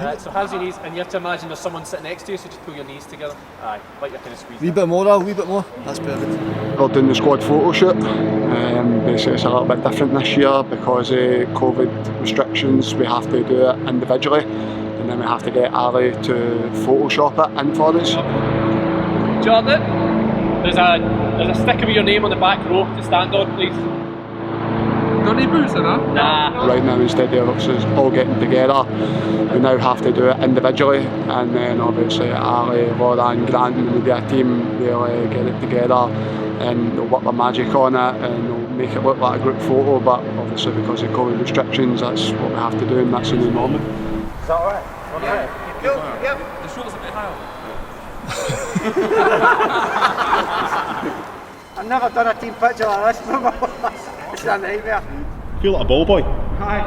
So how's your knees? And you have to imagine there's someone sitting next to you, so just pull your knees together. Aye, like you're kind of squeezing. Wee bit more, a wee bit more. That's perfect. We're doing the squad photo shoot. Basically it's a little bit different this year because of COVID restrictions. We have to do it individually, and then we have to get Ali to Photoshop it in for us. Jordan, there's a sticker with your name on the back row to stand on, please. Don't need boots in that? Nah. Right now, instead of us all getting together, we now have to do it individually, and then obviously Ali, Laura and Grant and the media team, they'll get it together and they'll work their magic on it and they'll make it look like a group photo, but obviously because of COVID restrictions, that's what we have to do and that's the new normal. Is that alright? Yeah. Cool. Yep. The shoulders a bit higher. I've never done a team picture like this before. It's a nightmare. Feel like a ball boy. Hi.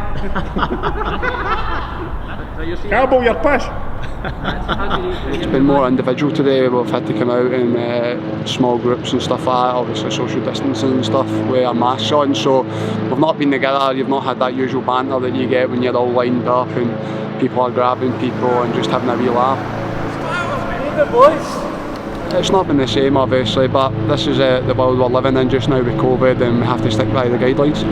Cowboy, your push. It's been more individual today. We've had to come out in small groups and stuff like that, obviously social distancing and stuff with our masks on, so we've not been together. You've not had that usual banter that you get when you're all lined up and people are grabbing people and just having a wee laugh. It's not been the same obviously, but this is the world we're living in just now with COVID and we have to stick by the guidelines.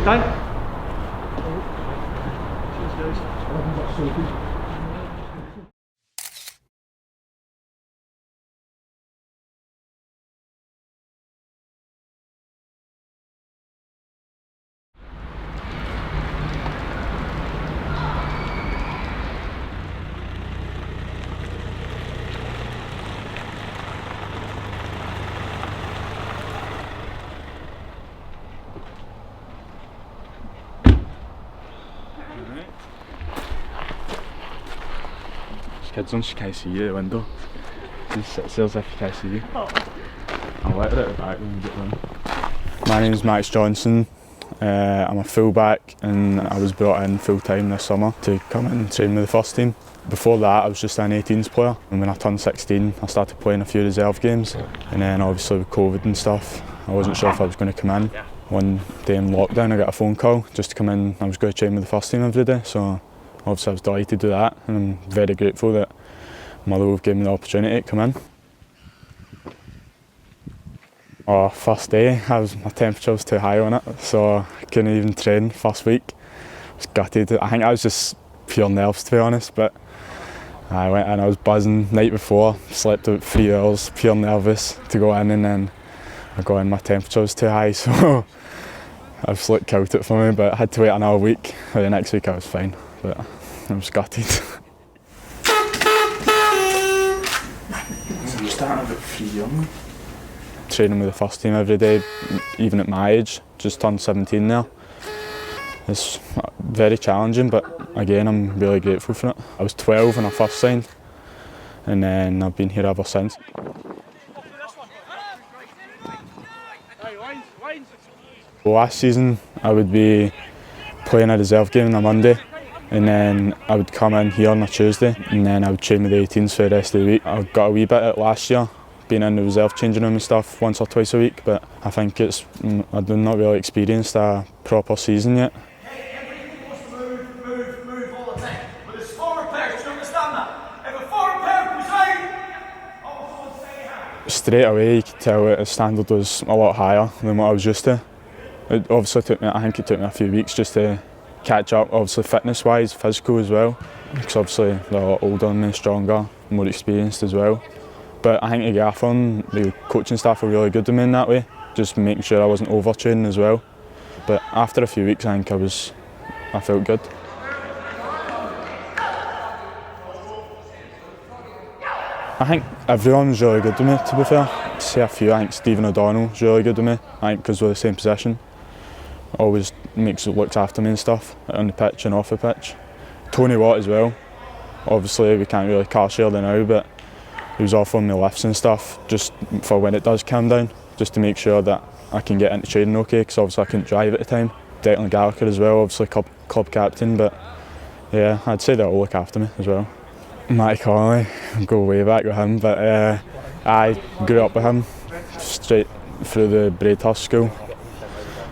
Done. Kids on, she can't see you at the window. Just sits there as if she can't see you. I'll let her at the back when we get round. My name's Max Johnston. I'm a full-back and I was brought in full-time this summer to come in and train with the first team. Before that I was just an 18s player, and when I turned 16 I started playing a few reserve games, and then obviously with COVID and stuff I wasn't sure if I was going to come in. One day in lockdown I got a phone call just to come in. I was going to train with the first team every day, so obviously I was delighted to do that, and I'm very grateful that Motherwell gave me the opportunity to come in. First day, my temperature was too high on it, so I couldn't even train first week. I was gutted. I think I was just pure nerves, to be honest, but I went in, I was buzzing night before, slept about 3 hours, pure nervous to go in, and then I got in, my temperature was too high, so I just looked out it for me, but I had to wait another week. The next week I was fine, but I was gutted. So you're starting about 3 young? Training with the first team every day, even at my age, just turned 17 now. It's very challenging, but again I'm really grateful for it. I was 12 when I first signed, and then I've been here ever since. Last season I would be playing a reserve game on a Monday, and then I would come in here on a Tuesday, and then I would train with the 18s for the rest of the week. I got a wee bit at last year, being in the reserve changing room and stuff once or twice a week, but I think I've not really experienced a proper season yet. Move all the time. But there's forward pairs, do you understand that? If a forward pair goes out, Straight away you could tell that the standard was a lot higher than what I was used to. It obviously took me, I think it took me a few weeks just to catch up, obviously fitness wise, physical as well, because obviously they're a lot older than me, stronger, more experienced as well. But I think the gaffer and the coaching staff were really good to me in that way, just making sure I wasn't overtraining as well. But after a few weeks I think I felt good. I think everyone's really good to me, to be fair. To say a few, I think Stephen O'Donnell's really good to me, I think because we're the same position. Always looks after me and stuff, on the pitch and off the pitch. Tony Watt as well. Obviously we can't really car share there now, but he was offering me lifts and stuff just for when it does calm down, just to make sure that I can get into training okay, because obviously I couldn't drive at the time. Declan Gallagher as well, obviously club captain, but yeah, I'd say they'll look after me as well. Matty Connolly, go way back with him, but I grew up with him straight through the Braidhurst school.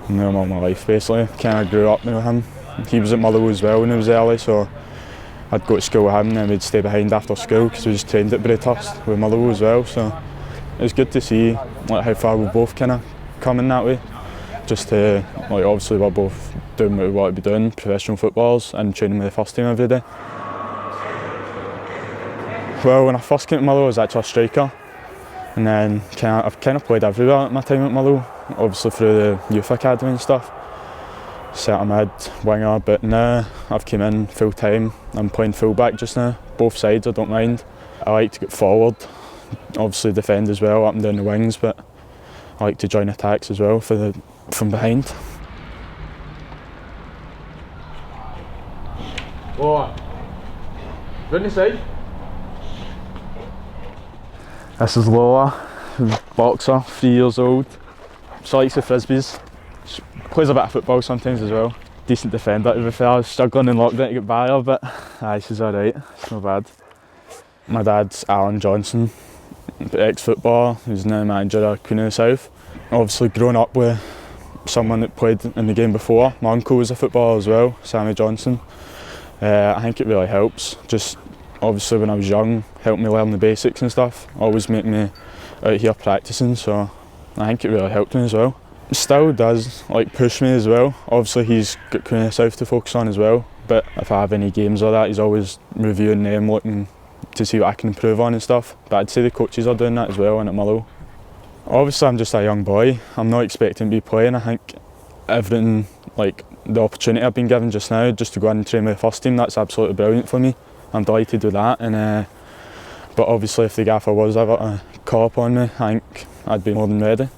Knew him all my life basically. Kind of grew up with him. He was at Motherwell as well when he was early, so I'd go to school with him and then we'd stay behind after school because we was trained at Bradhurst with Motherwell as well. So it was good to see like how far we both kind of come in that way. Just to, like, obviously we're both doing what we want to be doing, professional footballers, and training with the first team every day. Well, when I first came to Motherwell I was actually a striker, and then I've kind of played everywhere at my time at Motherwell, obviously through the youth academy and stuff. Centre mid, winger, but now I've come in full time. I'm playing full back just now, both sides, I don't mind. I like to get forward, obviously defend as well, up and down the wings, but I like to join attacks as well from behind. Oh, run the side. This is Lola, boxer, 3 years old. She likes the frisbees. She plays a bit of football sometimes as well. Decent defender to be fair. I was struggling in lockdown to get by her, but aye, she's alright. It's not bad. My dad's Allan Johnston, ex-footballer, who's now manager of Queen of the South. Obviously growing up with someone that played in the game before. My uncle was a footballer as well, Sammy Johnston. I think it really helps. Just obviously when I was young, helped me learn the basics and stuff. Always make me out here practicing, so I think it really helped me as well. It still does like push me as well. Obviously he's got Queen of the South to focus on as well, but if I have any games or that, he's always reviewing them, looking to see what I can improve on and stuff. But I'd say the coaches are doing that as well in at Motherwell. Obviously I'm just a young boy. I'm not expecting to be playing. I think everything, like the opportunity I've been given just now, just to go in and train with the first team, that's absolutely brilliant for me. I'm delighted to do that. And but obviously if the gaffer was ever to call upon me, I think I'd be more than ready.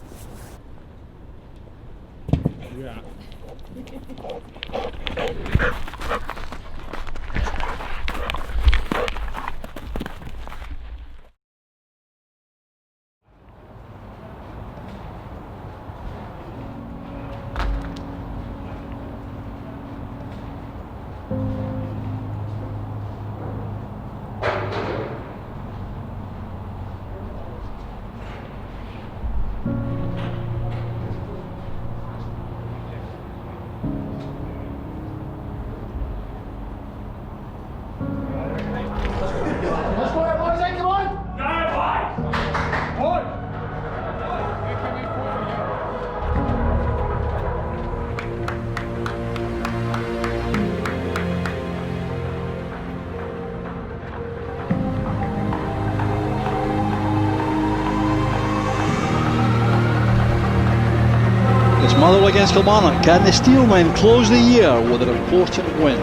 It's Motherwell against Kilmarnock. Can the Steelmen close the year with an important win?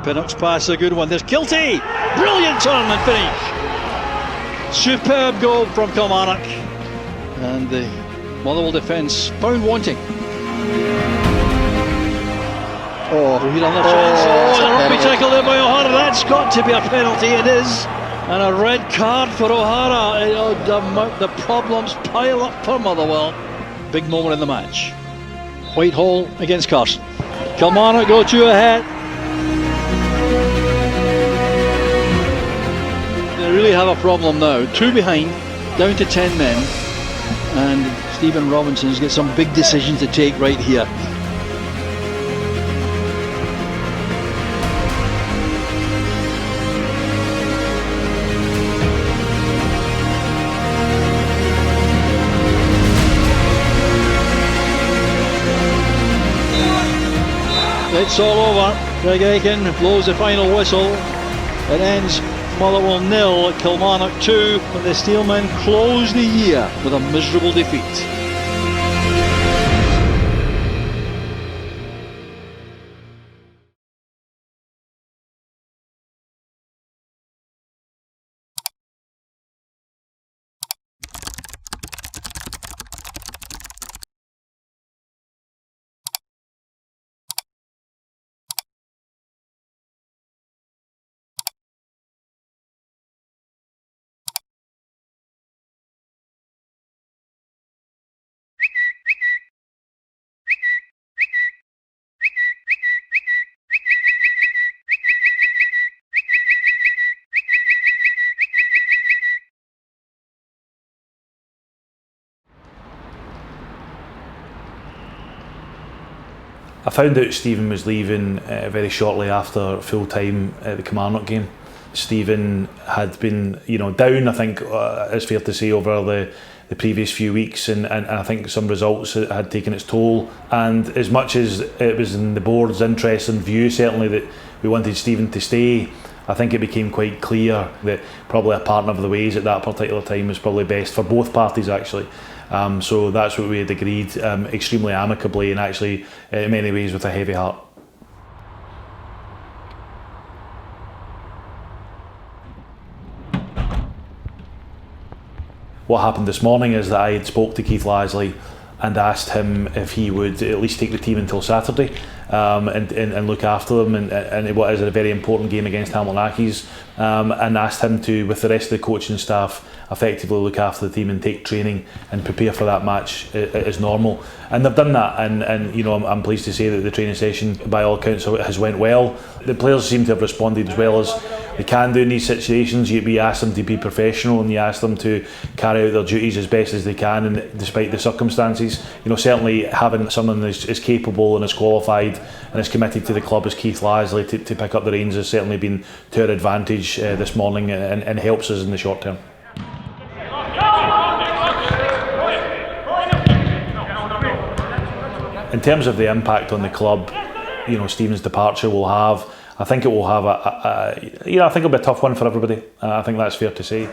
Pinnock's pass, a good one. There's Kilty! Brilliant turn and finish. Superb goal from Kilmarnock. And the Motherwell defence found wanting. Oh, he's on the chance. Oh, the rugby tackle there by O'Hara. That's got to be a penalty. It is. And a red card for O'Hara. The problems pile up for Motherwell. Big moment in the match. Whitehall against Carson. Kilmarnock go 2 ahead. They really have a problem now. 2 behind, down to 10 men. And Stephen Robinson's got some big decisions to take right here. It's all over. Greg Aiken blows the final whistle. It ends Motherwell 0, Kilmarnock 2, but the Steelmen close the year with a miserable defeat. I found out Stephen was leaving very shortly after full time at the Kilmarnock game. Stephen had been, down, I think it's fair to say, over the previous few weeks, and I think some results had taken its toll. And as much as it was in the board's interest and view, certainly, that we wanted Stephen to stay, I think it became quite clear that probably a partner of the ways at that particular time was probably best for both parties, actually. So that's what we had agreed, extremely amicably, and actually in many ways with a heavy heart. What happened this morning is that I had spoke to Keith Lasley and asked him if he would at least take the team until Saturday and look after them, and what is a very important game against Hamilton Academical, and asked him to, with the rest of the coaching staff, effectively look after the team and take training and prepare for that match as normal. And they've done that, and I'm pleased to say that the training session, by all accounts, has went well. The players seem to have responded as well as they can do in these situations. We ask them to be professional, and you ask them to carry out their duties as best as they can, and despite the circumstances. Certainly having someone as capable and as qualified and as committed to the club as Keith Lasley to pick up the reins has certainly been to our advantage this morning, and helps us in the short term. In terms of the impact on the club, Stephen's departure will have, I think it will have I think it'll be a tough one for everybody. I think that's fair to say.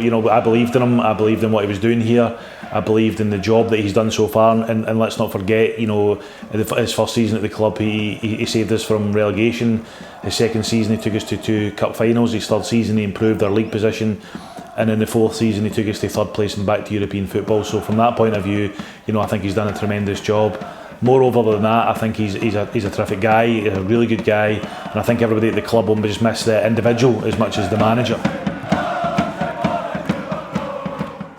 I believed in him. I believed in what he was doing here. I believed in the job that he's done so far, and let's not forget, his first season at the club, he saved us from relegation. His second season, he took us to 2 cup finals. His third season, he improved our league position. And in the fourth season, he took us to third place and back to European football. So from that point of view, I think he's done a tremendous job. Moreover than that, I think he's a terrific guy, he's a really good guy, and I think everybody at the club will just miss the individual as much as the manager.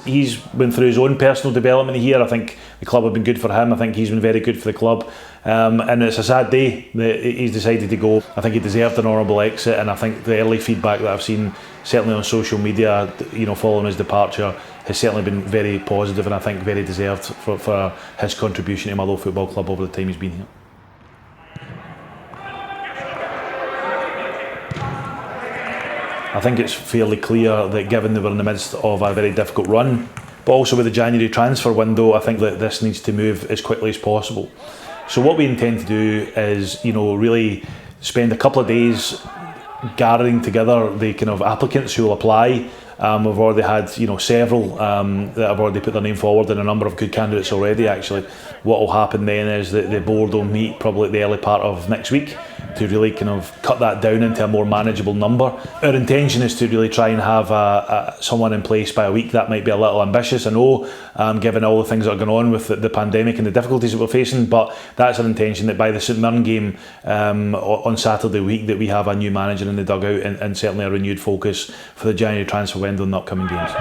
He's been through his own personal development here. I think the club have been good for him. I think he's been very good for the club. And it's a sad day that he's decided to go. I think he deserved an honourable exit, and I think the early feedback that I've seen, certainly on social media, following his departure, has certainly been very positive, and I think very deserved for his contribution to Motherwell Football Club over the time he's been here. I think it's fairly clear that, given they were in the midst of a very difficult run, but also with the January transfer window, I think that this needs to move as quickly as possible. So what we intend to do is, really spend a couple of days gathering together the kind of applicants who will apply. We've already had, several that have already put their name forward, and a number of good candidates already, actually. What will happen then is that the board will meet probably at the early part of next week to really kind of cut that down into a more manageable number. Our intention is to really try and have someone in place by a week. That might be a little ambitious, I know, given all the things that are going on with the pandemic and the difficulties that we're facing, but that's our intention, that by the St Mirren game on Saturday week, that we have a new manager in the dugout, and certainly a renewed focus for the January transfer window in the upcoming games.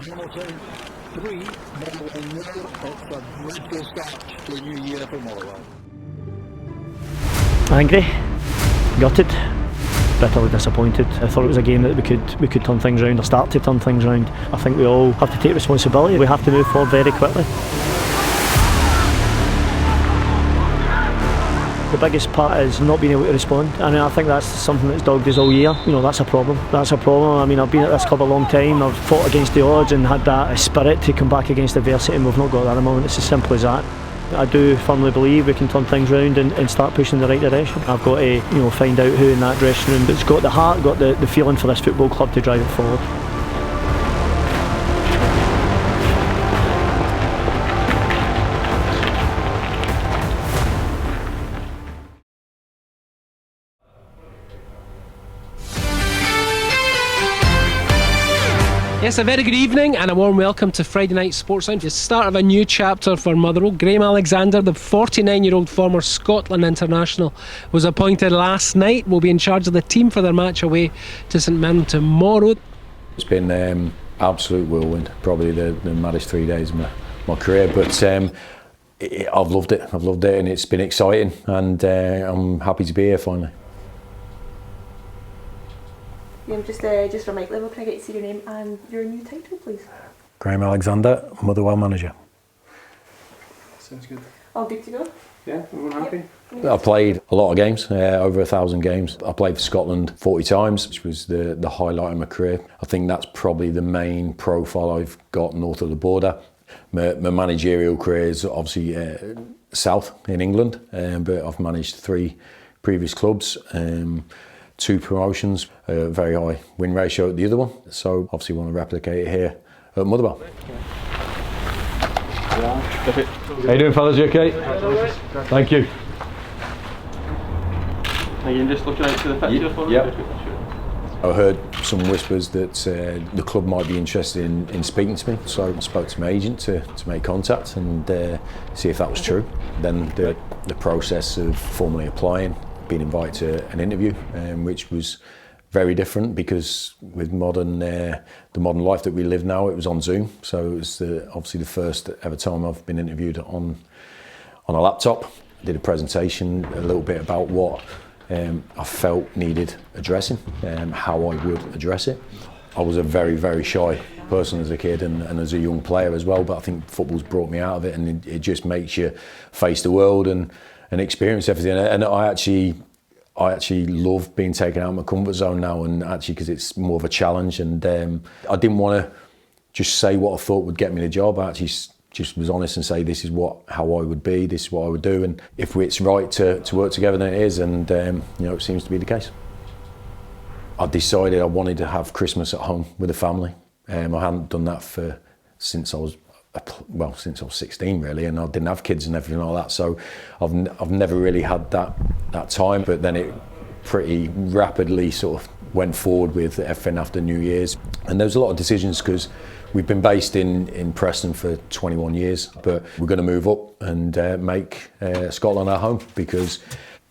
Hamilton 3, Motherwell 0. It's a dreadful start to a new year for Motherwell. Angry, gutted, bitterly disappointed. I thought it was a game that we could turn things around, or start to turn things around. I think we all have to take responsibility. We have to move forward very quickly. The biggest part is not being able to respond, and I think that's something that's dogged us all year. That's a problem. That's a problem. I mean, I've been at this club a long time. I've fought against the odds and had that spirit to come back against adversity, and we've not got that at the moment. It's as simple as that. I do firmly believe we can turn things around and start pushing in the right direction. I've got to find out who in that dressing room that's got the heart, got the feeling for this football club to drive it forward. Yes, a very good evening and a warm welcome to Friday Night Sports Lounge. The start of a new chapter for Motherwell. Graham Alexander, the 49-year-old former Scotland international, was appointed last night. Will be in charge of the team for their match away to St Mirren tomorrow. It's been absolute whirlwind, probably the maddest 3 days of my career, but I've loved it. I've loved it, and it's been exciting, and I'm happy to be here finally. Just for mic level, can I get you to say your name and your new title, please? Graham Alexander, Motherwell manager. Sounds good. All good to go? Yeah, everyone happy? Yep. I've played a lot of games, over 1,000 games. I played for Scotland 40 times, which was the highlight of my career. I think that's probably the main profile I've got north of the border. My managerial career is obviously south in England, but I've managed 3 previous clubs. 2 promotions, a very high win ratio at the other one. So obviously want to replicate it here at Motherwell. How you doing, fellas? You okay? Thank you. Are you just looking out to the picture for me? Yep. I heard some whispers that the club might be interested in speaking to me, so I spoke to my agent to make contact and see if that was true. Then the process of formally applying, being invited to an interview, which was very different because with the modern life that we live now, it was on Zoom. So it was obviously the first ever time I've been interviewed on a laptop. I did a presentation a little bit about what I felt needed addressing, how I would address it. I was a very, very shy person as a kid and as a young player as well, but I think football's brought me out of it, and it just makes you face the world and experience everything. And I actually love being taken out of my comfort zone now, and actually because it's more of a challenge. And I didn't want to just say what I thought would get me the job. I actually just was honest and say this is how I would be, this is what I would do, and if it's right to work together, then it is. And it seems to be the case. I decided I wanted to have Christmas at home with the family. I hadn't done that since I was 16 really, and I didn't have kids and everything like that, so I've never really had that time. But then it pretty rapidly sort of went forward with everything after New Year's, and there was a lot of decisions because we've been based in Preston for 21 years, but we're going to move up and make Scotland our home, because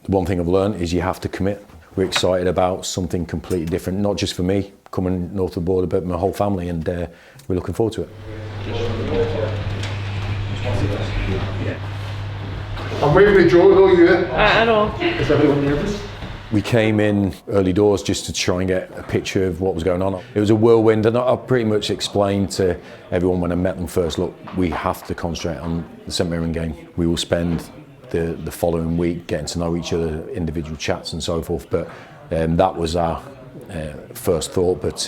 one thing I've learned is you have to commit. We're excited about something completely different, not just for me coming north of the border, but my whole family, and we're looking forward to it. I'm waving with Joe, though, you. I know. Is everyone nervous? We came in early doors just to try and get a picture of what was going on. It was a whirlwind, and I pretty much explained to everyone when I met them first, look, we have to concentrate on the St Mirren game. We will spend the following week getting to know each other, individual chats and so forth, but that was our first thought. But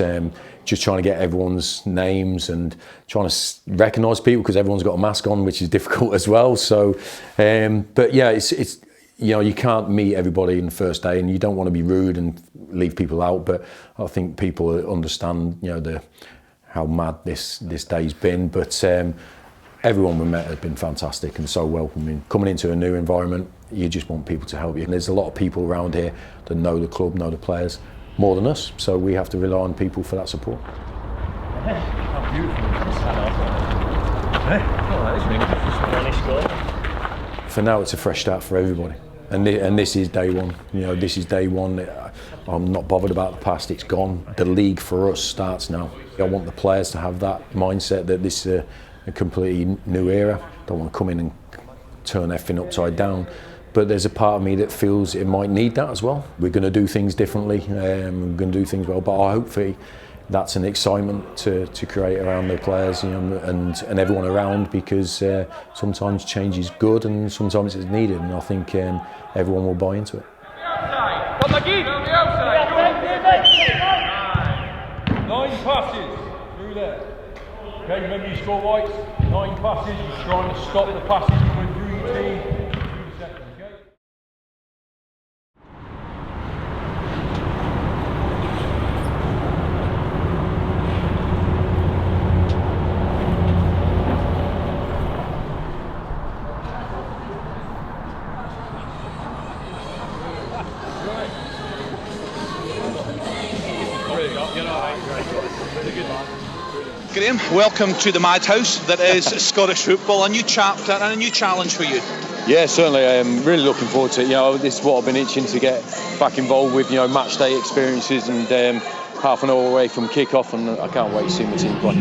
just trying to get everyone's names and trying to recognise people, because everyone's got a mask on, which is difficult as well. So, but yeah, it's you can't meet everybody in the first day, and you don't want to be rude and leave people out. But I think people understand, how mad this day's been. But everyone we met has been fantastic and so welcoming. Coming into a new environment, you just want people to help you. And there's a lot of people around here that know the club, know the players more than us, so we have to rely on people for that support. How beautiful. For now, it's a fresh start for everybody, and this is day one. This is day one. I'm not bothered about the past, it's gone. The league for us starts now. I want the players to have that mindset that this is a completely new era. Don't want to come in and turn everything upside down. But there's a part of me that feels it might need that as well. We're going to do things differently, we're going to do things well, but hopefully that's an excitement to create around the players, and everyone around, because sometimes change is good and sometimes it's needed, and I think everyone will buy into it. 9 passes through there. Okay, remember you score whites, 9 passes, you're trying to stop the passes coming through your team. Really good, man. Graham, welcome to the madhouse that is Scottish football. A new chapter and a new challenge for you. Yeah, certainly. I am really looking forward to it. You know, this is what I've been itching to get back involved with. You know, match day experiences and half an hour away from kick-off, and I can't wait to see my team play.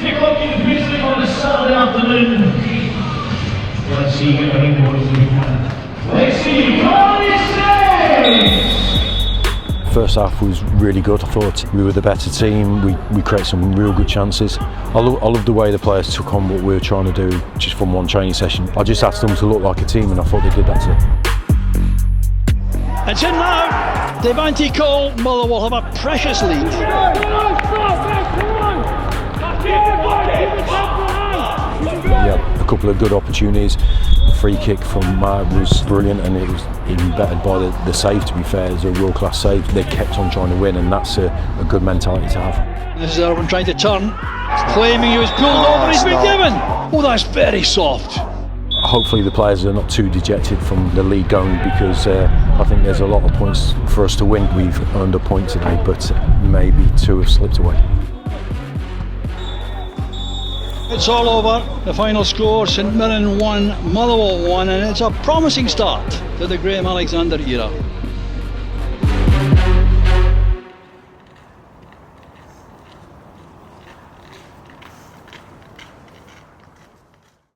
Kick-off in Brisbane on a Saturday afternoon. Let's see what we can. Let's see what he says. First half was really good. I thought we were the better team. We created some real good chances. I love the way the players took on what we were trying to do just from one training session. I just asked them to look like a team, and I thought they did that today. It's in now. Devante Cole, Motherwell have a precious lead. Yeah, a couple of good opportunities. The free kick from Matt was brilliant, and it was even bettered by the save, to be fair. It was a world-class save. They kept on trying to win, and that's a good mentality to have. This is Irwin trying to turn, claiming he was pulled over, he's been given. Oh, that's very soft. Hopefully the players are not too dejected from the league going, because I think there's a lot of points for us to win. We've earned a point today, but maybe two have slipped away. It's all over. The final score, St Mirren 1, Motherwell 1, and it's a promising start to the Graham Alexander era.